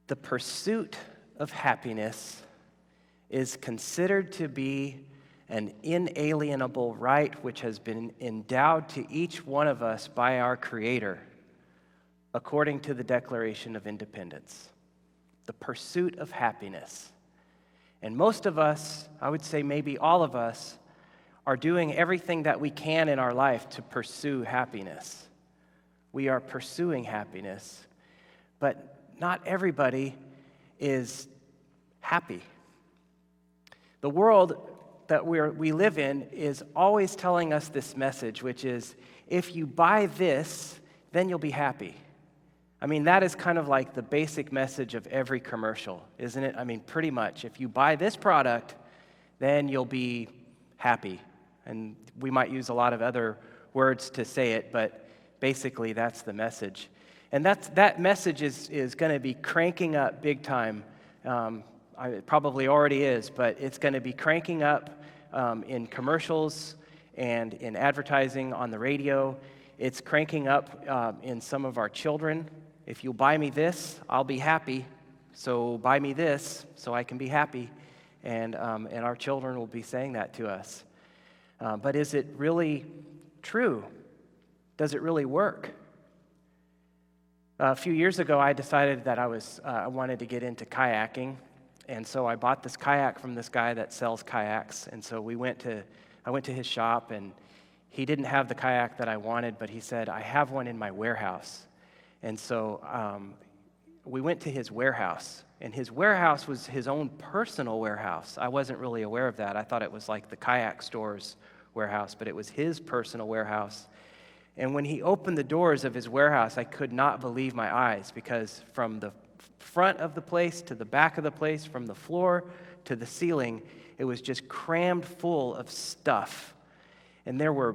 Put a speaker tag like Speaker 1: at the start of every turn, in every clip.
Speaker 1: The pursuit of happiness is considered to be an inalienable right which has been endowed to each one of us by our Creator, according to the Declaration of Independence. The pursuit of happiness. And most of us, I would say maybe all of us, are doing everything that we can in our life to pursue happiness. We are pursuing happiness, but not everybody is happy. The world that we live in is always telling us this message, which is, if you buy this, then you'll be happy. I mean, that is kind of like the basic message of every commercial, isn't it? I mean, pretty much. If you buy this product, then you'll be happy. And we might use a lot of other words to say it, but basically that's the message. And that message is going to be cranking up big time. It probably already is, but it's going to be cranking up in commercials and in advertising on the radio. It's cranking up in some of our children. If you'll buy me this, I'll be happy. So buy me this so I can be happy. And our children will be saying that to us. But is it really true? Does it really work? A few years ago, I decided that I wanted to get into kayaking, and so I bought this kayak from this guy that sells kayaks. And so I went to his shop, and he didn't have the kayak that I wanted, but he said, "I have one in my warehouse." And so we went to his warehouse, and his warehouse was his own personal warehouse. I wasn't really aware of that. I thought it was like the kayak store's warehouse, but it was his personal warehouse. And when he opened the doors of his warehouse, I could not believe my eyes, because from the front of the place to the back of the place, from the floor to the ceiling, it was just crammed full of stuff. And there were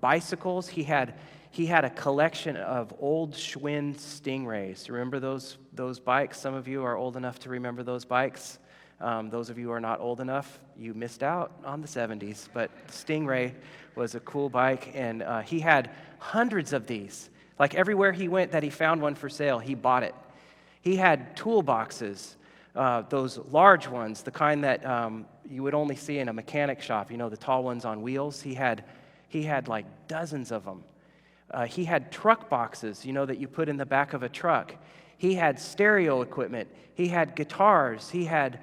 Speaker 1: bicycles. He had a collection of old Schwinn Stingrays. Remember those bikes? Some of you are old enough to remember those bikes. Those of you who are not old enough, you missed out on the 70s. But Stingray was a cool bike, and he had hundreds of these. Like everywhere he went that he found one for sale, he bought it. He had toolboxes, those large ones, the kind that you would only see in a mechanic shop, the tall ones on wheels. He had like dozens of them. He had truck boxes, that you put in the back of a truck. He had stereo equipment. He had guitars. He had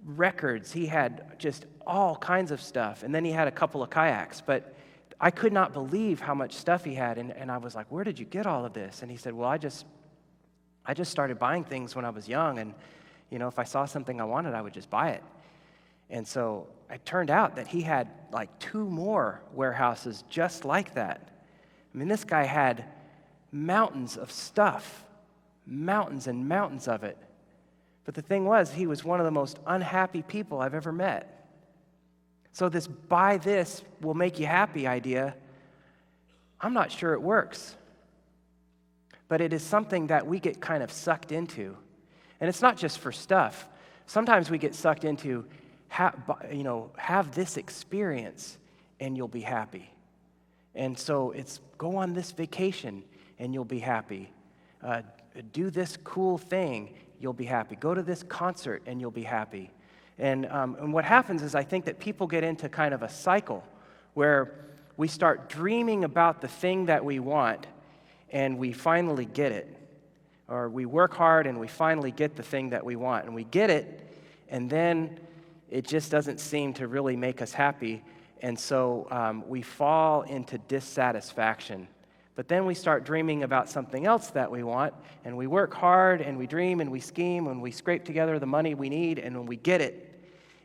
Speaker 1: records. He had just all kinds of stuff. And then he had a couple of kayaks. But I could not believe how much stuff he had. And I was like, "Where did you get all of this?" And he said, "Well, I just started buying things when I was young. And, if I saw something I wanted, I would just buy it." And so it turned out that he had like 2 more warehouses just like that. I mean, this guy had mountains of stuff, mountains and mountains of it. But the thing was, he was one of the most unhappy people I've ever met. So this "buy this will make you happy" idea, I'm not sure it works. But it is something that we get kind of sucked into. And it's not just for stuff. Sometimes we get sucked into, have this experience and you'll be happy. And so it's go on this vacation and you'll be happy. Do this cool thing, you'll be happy. Go to this concert and you'll be happy. And what happens is I think that people get into kind of a cycle where we start dreaming about the thing that we want and we finally get it. Or we work hard and we finally get the thing that we want. And we get it, and then it just doesn't seem to really make us happy. And so we fall into dissatisfaction. But then we start dreaming about something else that we want, and we work hard, and we dream, and we scheme, and we scrape together the money we need, and when we get it,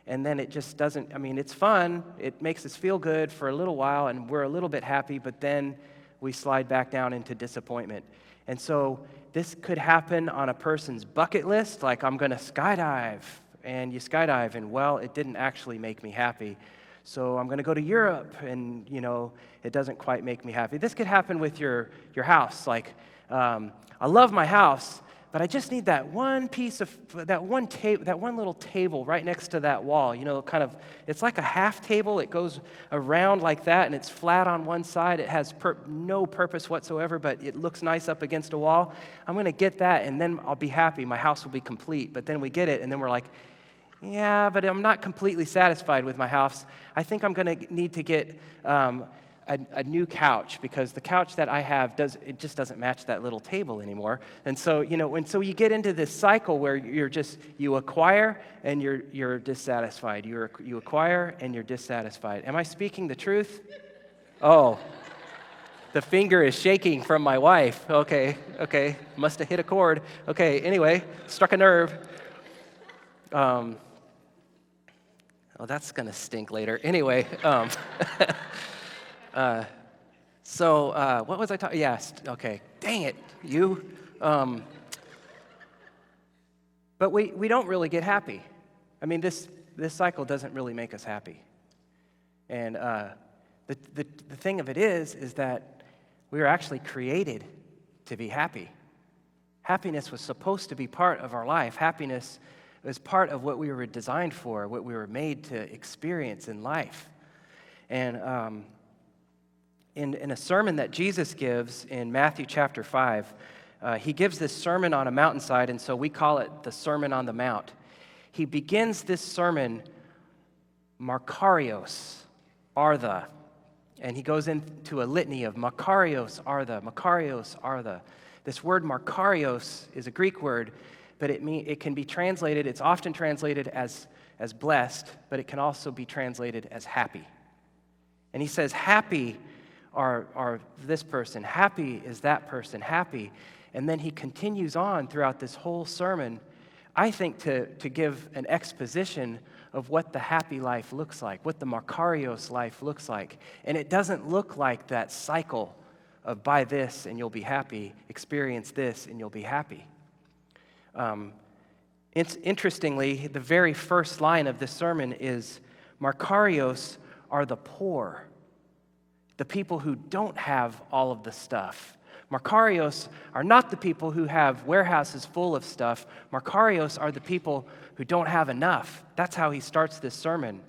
Speaker 1: and then it just doesn't, it's fun, it makes us feel good for a little while, and we're a little bit happy, but then we slide back down into disappointment. And so this could happen on a person's bucket list, like I'm going to skydive, and you skydive, and well, it didn't actually make me happy. So I'm going to go to Europe, and, it doesn't quite make me happy. This could happen with your house. Like, I love my house, but I just need that one piece of, that one little table right next to that wall. Kind of, it's like a half table. It goes around like that, and it's flat on one side. It has no purpose whatsoever, but it looks nice up against a wall. I'm going to get that, and then I'll be happy. My house will be complete. But then we get it, and then we're like, yeah, but I'm not completely satisfied with my house. I think I'm going to need to get a new couch, because the couch that I have just doesn't match that little table anymore. And so, so you get into this cycle where you acquire and you're dissatisfied. You acquire and you're dissatisfied. Am I speaking the truth? Oh, the finger is shaking from my wife. Okay, must have hit a chord. Okay, anyway, struck a nerve. Oh, that's gonna stink later. Anyway, what was I talking? Yes, okay. Dang it, you. But we don't really get happy. I mean, this cycle doesn't really make us happy. And the thing of it is that we were actually created to be happy. Happiness was supposed to be part of our life. Happiness was part of what we were designed for, what we were made to experience in life. And in a sermon that Jesus gives in Matthew chapter 5, he gives this sermon on a mountainside, and so we call it the Sermon on the Mount. He begins this sermon, Makarios, Artha, and he goes into a litany of Makarios, Artha, Makarios, Artha. This word Makarios is a Greek word, but it can be translated, it's often translated as blessed, but it can also be translated as happy. And he says, happy are this person, happy is that person, happy. And then he continues on throughout this whole sermon, I think, to give an exposition of what the happy life looks like, what the Makarios life looks like. And it doesn't look like that cycle of buy this and you'll be happy, experience this and you'll be happy. Interestingly, the very first line of this sermon is, Makarios are the poor, the people who don't have all of the stuff. Makarios are not the people who have warehouses full of stuff. Makarios are the people who don't have enough. That's how he starts this sermon.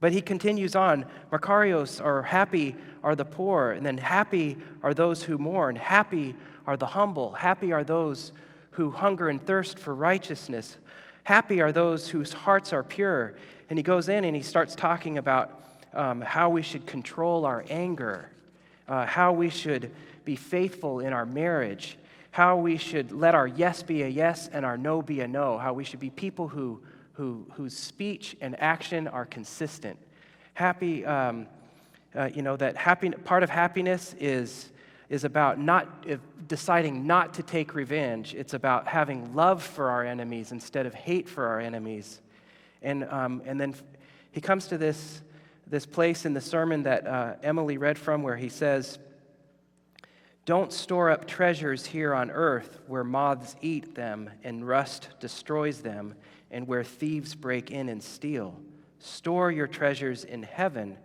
Speaker 1: But he continues on, Makarios are happy are the poor, and then happy are those who mourn, happy are the humble, happy are those who hunger and thirst for righteousness. Happy are those whose hearts are pure. And he goes in and he starts talking about how we should control our anger, how we should be faithful in our marriage, how we should let our yes be a yes and our no be a no, how we should be people whose speech and action are consistent. Happy, that part of happiness is about deciding not to take revenge. It's about having love for our enemies instead of hate for our enemies. And then he comes to this place in the sermon that Emily read from, where he says, don't store up treasures here on earth where moths eat them and rust destroys them and where thieves break in and steal. Store your treasures in heaven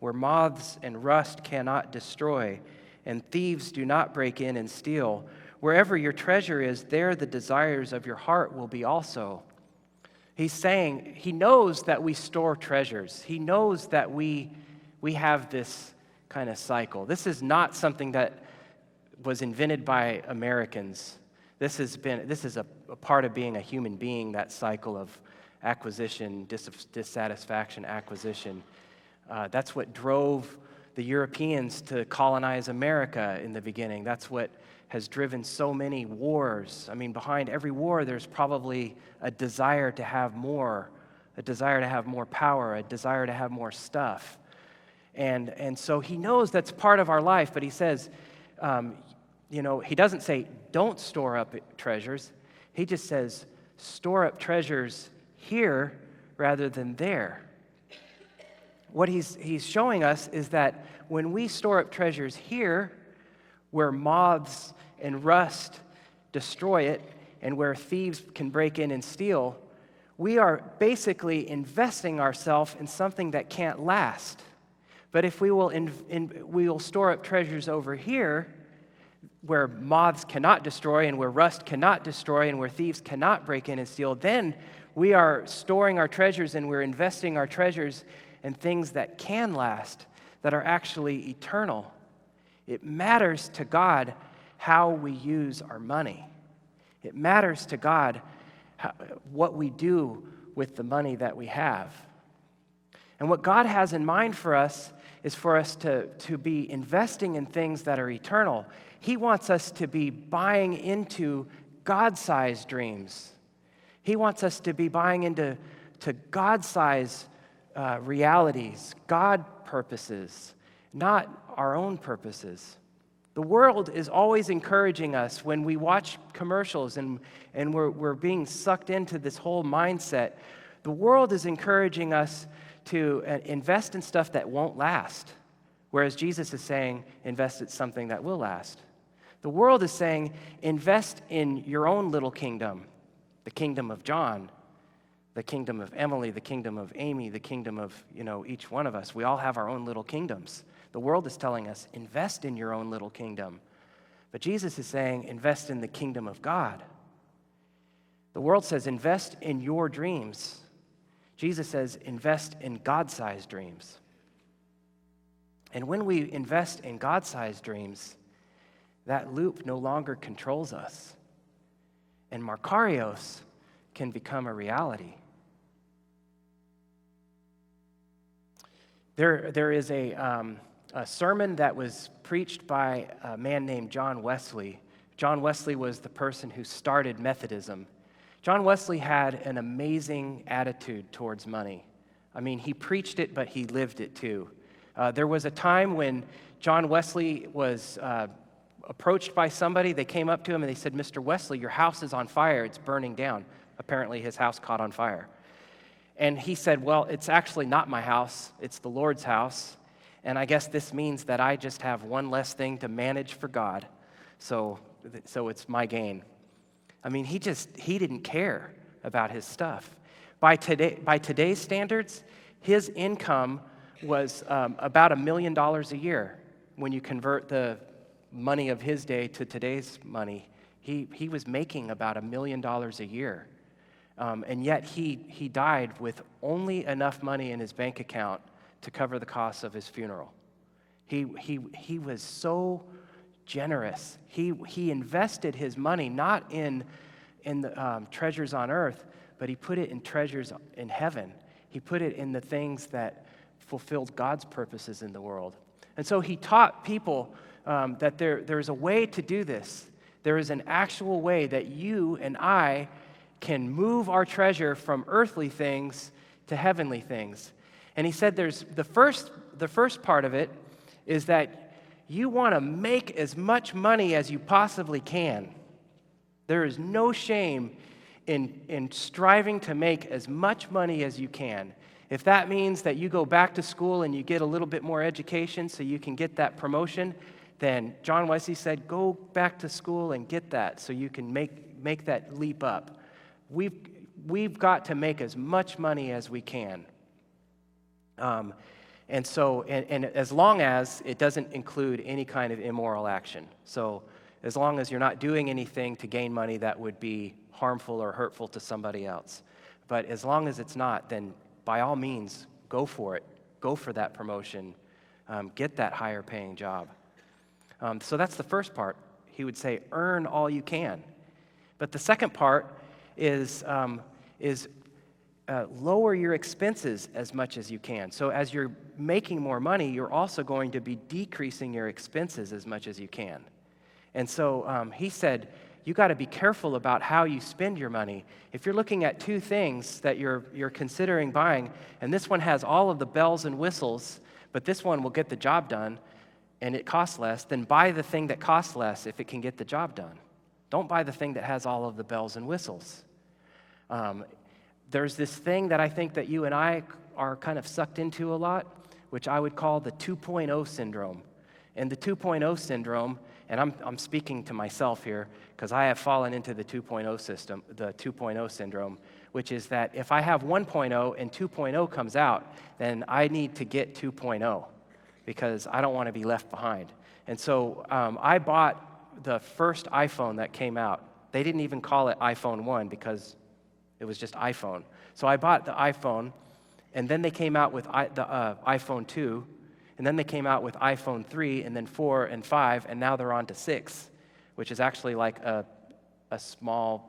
Speaker 1: where moths and rust cannot destroy and thieves do not break in and steal. Wherever your treasure is, there the desires of your heart will be also. He's saying he knows that we store treasures. He knows that we have this kind of cycle. This is not something that was invented by Americans. This is a part of being a human being, that cycle of acquisition, dissatisfaction, acquisition. That's what drove the Europeans to colonize America in the beginning. That's what has driven so many wars. I mean, behind every war, there's probably a desire to have more, a desire to have more power, a desire to have more stuff. And so he knows that's part of our life, but he says, he doesn't say, don't store up treasures. He just says, store up treasures here rather than there. What he's showing us is that when we store up treasures here, where moths and rust destroy it, and where thieves can break in and steal, we are basically investing ourselves in something that can't last. But if we will store up treasures over here, where moths cannot destroy and where rust cannot destroy and where thieves cannot break in and steal, then we are storing our treasures and we're investing our treasures in things that can last, that are actually eternal. It matters to God how we use our money. It matters to God what we do with the money that we have. And what God has in mind for us is for us to be investing in things that are eternal. He wants us to be buying into God-sized dreams. He wants us to be buying into God-sized realities, God purposes, not our own purposes. The world is always encouraging us when we watch commercials and we're being sucked into this whole mindset. The world is encouraging us to invest in stuff that won't last, whereas Jesus is saying, invest in something that will last. The world is saying, invest in your own little kingdom, the kingdom of John, the kingdom of Emily, the kingdom of Amy, the kingdom of, each one of us. We all have our own little kingdoms. The world is telling us, invest in your own little kingdom. But Jesus is saying, invest in the kingdom of God. The world says, invest in your dreams. Jesus says, invest in God-sized dreams. And when we invest in God-sized dreams, that loop no longer controls us. And Makarios can become a reality. There is a sermon that was preached by a man named John Wesley. John Wesley was the person who started Methodism. John Wesley had an amazing attitude towards money. I mean, he preached it, but he lived it too. There was a time when John Wesley was approached by somebody. They came up to him and they said, "Mr. Wesley, your house is on fire. It's burning down." Apparently, his house caught on fire. And he said, "Well, it's actually not my house. It's the Lord's house. And I guess this means that I just have one less thing to manage for God. So it's my gain." I mean, he didn't care about his stuff. By today's standards, his income was about $1 million a year. When you convert the money of his day to today's money, he was making about $1 million a year. And yet he died with only enough money in his bank account to cover the costs of his funeral. He was so generous. He invested his money not in the treasures on earth, but he put it in treasures in heaven. He put it in the things that fulfilled God's purposes in the world. And so he taught people that there's a way to do this. There is an actual way that you and I can move our treasure from earthly things to heavenly things. And he said there's the first part of it is that you want to make as much money as you possibly can. There is no shame in striving to make as much money as you can. If that means that you go back to school and you get a little bit more education so you can get that promotion, then John Wesley said, go back to school and get that so you can make that leap up. We've got to make as much money as we can. And as long as it doesn't include any kind of immoral action. So as long as you're not doing anything to gain money that would be harmful or hurtful to somebody else. But as long as it's not, then by all means, go for it. Go for that promotion. Get that higher paying job. So that's the first part. He would say, earn all you can. But the second part is lower your expenses as much as you can. So as you're making more money, you're also going to be decreasing your expenses as much as you can. And so he said, you got to be careful about how you spend your money. If you're looking at two things that you're considering buying, and this one has all of the bells and whistles, but this one will get the job done, and it costs less, then buy the thing that costs less if it can get the job done. Don't buy the thing that has all of the bells and whistles. There's this thing that I think that you and I are kind of sucked into a lot, which I would call the 2.0 syndrome. And the 2.0 syndrome, and I'm speaking to myself here because I have fallen into the 2.0 syndrome, which is that if I have 1.0 and 2.0 comes out, then I need to get 2.0 because I don't want to be left behind. And so I bought the first iPhone that came out. They didn't even call it iPhone 1 because it was just iPhone. So I bought the iPhone, and then they came out with the iPhone 2, and then they came out with iPhone 3, and then 4 and 5, and now they're on to 6, which is actually like a small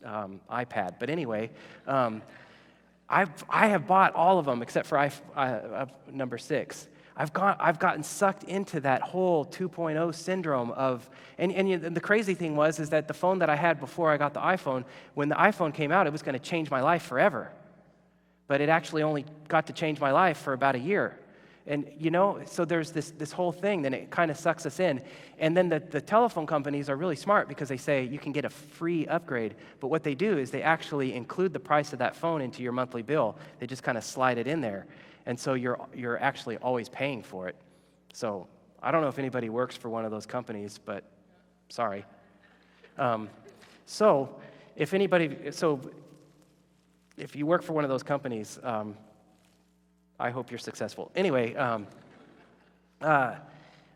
Speaker 1: iPad. But anyway, I have bought all of them except for number 6. I've gotten sucked into that whole 2.0 syndrome of, and the crazy thing is that the phone that I had before I got the iPhone, when the iPhone came out, it was going to change my life forever. But it actually only got to change my life for about a year. And, so there's this whole thing, then it kind of sucks us in. And then the telephone companies are really smart because they say you can get a free upgrade. But what they do is they actually include the price of that phone into your monthly bill. They just kind of slide it in there. And so you're actually always paying for it. So I don't know if anybody works for one of those companies, but sorry. So if you work for one of those companies, I hope you're successful. Anyway, but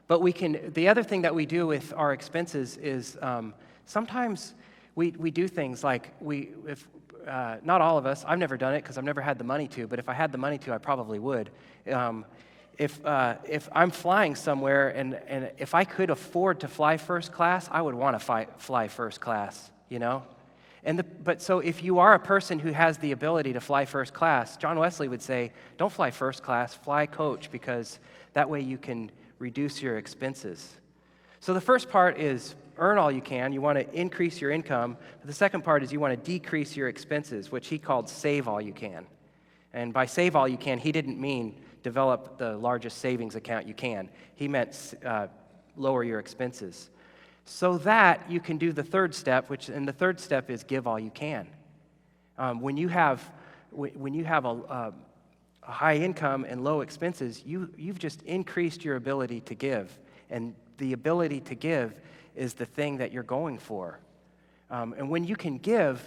Speaker 1: the other thing that we do with our expenses is sometimes we do things like not all of us, I've never done it because I've never had the money to, but if I had the money to, I probably would. If I'm flying somewhere and if I could afford to fly first class, I would want to fly first class, But so if you are a person who has the ability to fly first class, John Wesley would say, don't fly first class, fly coach, because that way you can reduce your expenses. So the first part is earn all you can. You want to increase your income. But the second part is you want to decrease your expenses, which he called save all you can. And by save all you can, he didn't mean develop the largest savings account you can. He meant lower your expenses. So that you can do the third step, and the third step is give all you can. When you have a high income and low expenses, you've just increased your ability to give, and the ability to give is the thing that you're going for. And when you can give,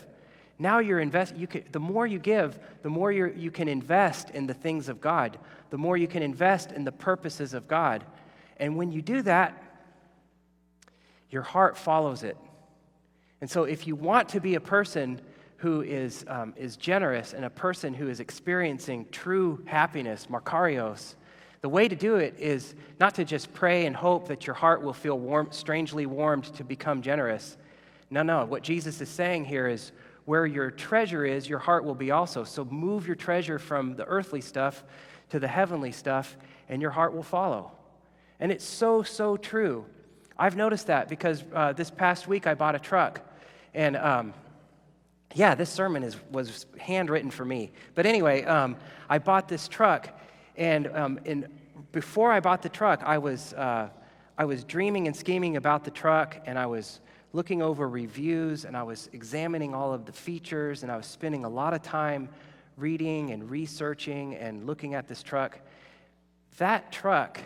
Speaker 1: now the more you give, the more you can invest in the things of God, the more you can invest in the purposes of God, and when you do that, your heart follows it. And so if you want to be a person who is generous and a person who is experiencing true happiness, Makarios, the way to do it is not to just pray and hope that your heart will feel strangely warmed to become generous. No. What Jesus is saying here is where your treasure is, your heart will be also. So move your treasure from the earthly stuff to the heavenly stuff, and your heart will follow. And it's so, so true. I've noticed that because this past week I bought a truck, and this sermon was handwritten for me. But anyway, I bought this truck, and before I bought the truck, I was dreaming and scheming about the truck, and I was looking over reviews, and I was examining all of the features, and I was spending a lot of time reading and researching and looking at this truck. That truck,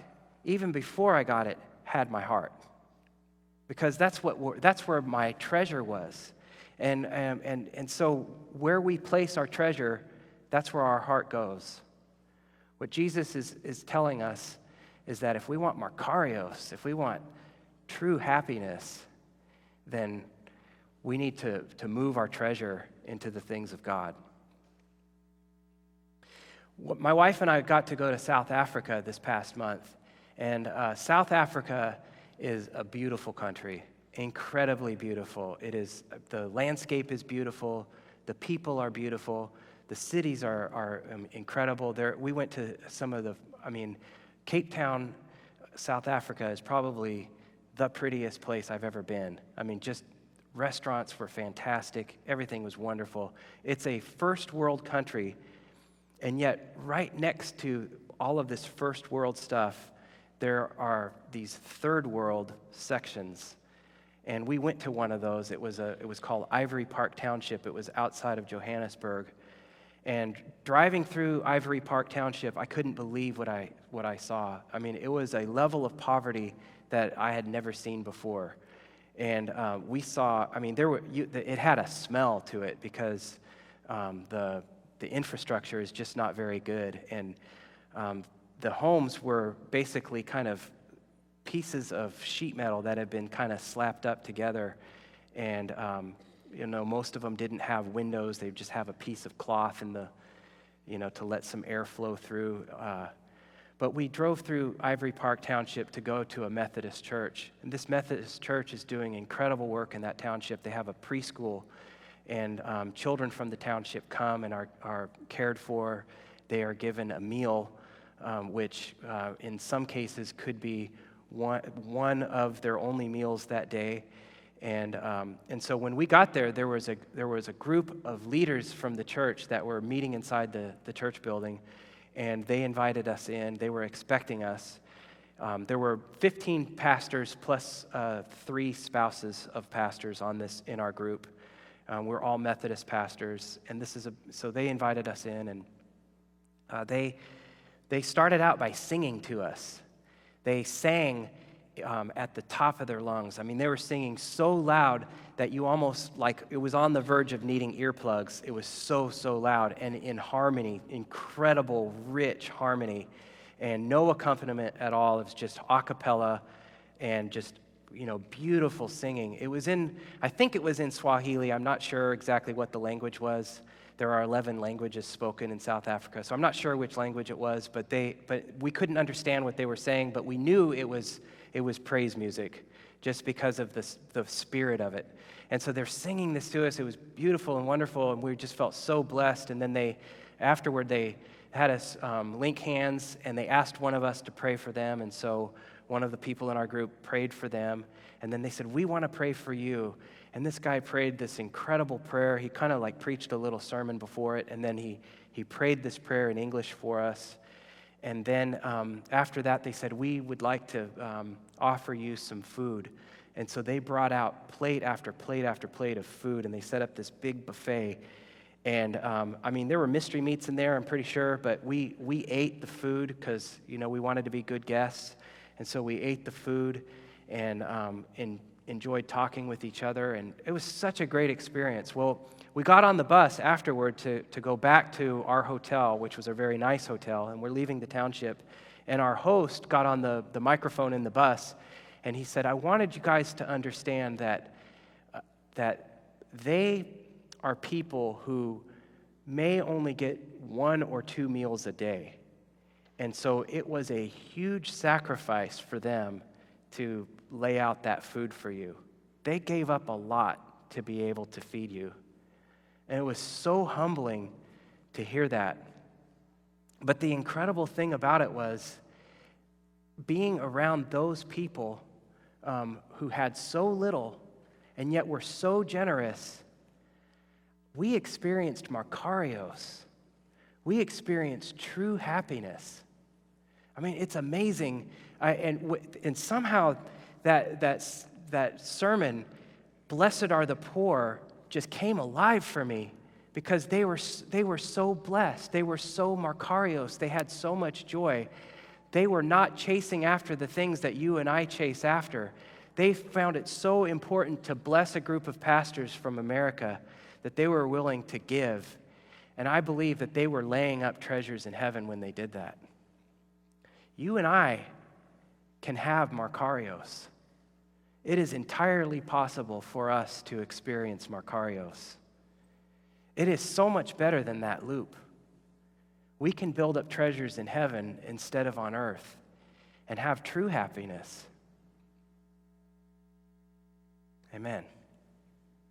Speaker 1: even before I got it, had my heart. Because that's where my treasure was. And so where we place our treasure, that's where our heart goes. What Jesus is telling us is that if we want Makarios, if we want true happiness, then we need to move our treasure into the things of God. My wife and I got to go to South Africa this past month. And South Africa is a beautiful country, incredibly beautiful. The landscape is beautiful, the people are beautiful, the cities are incredible. We went to Cape Town, South Africa is probably the prettiest place I've ever been. Just restaurants were fantastic, everything was wonderful. It's a first world country, and yet right next to all of this first world stuff, there are these third world sections, and we went to one of those. It was called Ivory Park Township. It was outside of Johannesburg, and driving through Ivory Park Township, I couldn't believe what I saw. It was a level of poverty that I had never seen before, and we saw. It had a smell to it because the infrastructure is just not very good, and the homes were basically kind of pieces of sheet metal that had been kind of slapped up together. And, most of them didn't have windows. They just have a piece of cloth in the, to let some air flow through. But we drove through Ivory Park Township to go to a Methodist church. And this Methodist church is doing incredible work in that township. They have a preschool, and children from the township come and are cared for. They are given a meal, which in some cases could be one of their only meals that day. And so when we got there, there was a group of leaders from the church that were meeting inside the church building, and they invited us in. They were expecting us. There were 15 pastors plus 3 spouses of pastors in our group. We're all Methodist pastors, and so they invited us in, and they started out by singing to us. They sang at the top of their lungs. I mean, they were singing so loud that you almost, it was on the verge of needing earplugs. It was so, so loud, and in harmony, incredible, rich harmony, and no accompaniment at all. It was just a cappella and just, beautiful singing. I think it was in Swahili. I'm not sure exactly what the language was. There are 11 languages spoken in South Africa, so I'm not sure which language it was, but we couldn't understand what they were saying, but we knew it was praise music just because of the spirit of it. And so they're singing this to us. It was beautiful and wonderful, and we just felt so blessed. And then afterward, they had us link hands, and they asked one of us to pray for them. And so one of the people in our group prayed for them, and then they said, "We want to pray for you." And this guy prayed this incredible prayer. He kind of preached a little sermon before it, and then he prayed this prayer in English for us. And then after that, they said, "We would like to offer you some food." And so they brought out plate after plate after plate of food, and they set up this big buffet. And there were mystery meats in there, I'm pretty sure, but we ate the food because, we wanted to be good guests. And so we ate the food and enjoyed talking with each other, and it was such a great experience. Well, we got on the bus afterward to go back to our hotel, which was a very nice hotel, and we're leaving the township, and our host got on the microphone in the bus, and he said, "I wanted you guys to understand that they are people who may only get 1 or 2 meals a day, and so it was a huge sacrifice for them to lay out that food for you. They gave up a lot to be able to feed you." And it was so humbling to hear that. But the incredible thing about it was being around those people who had so little and yet were so generous. We experienced Makarios. We experienced true happiness. I mean, it's amazing. And somehow that sermon, "Blessed are the poor," just came alive for me because they were so blessed. They were so Makarios. They had so much joy. They were not chasing after the things that you and I chase after. They found it so important to bless a group of pastors from America that they were willing to give. And I believe that they were laying up treasures in heaven when they did that. You and I can have Makarios. It is entirely possible for us to experience Makarios. It is so much better than that loop. We can build up treasures in heaven instead of on earth and have true happiness. Amen.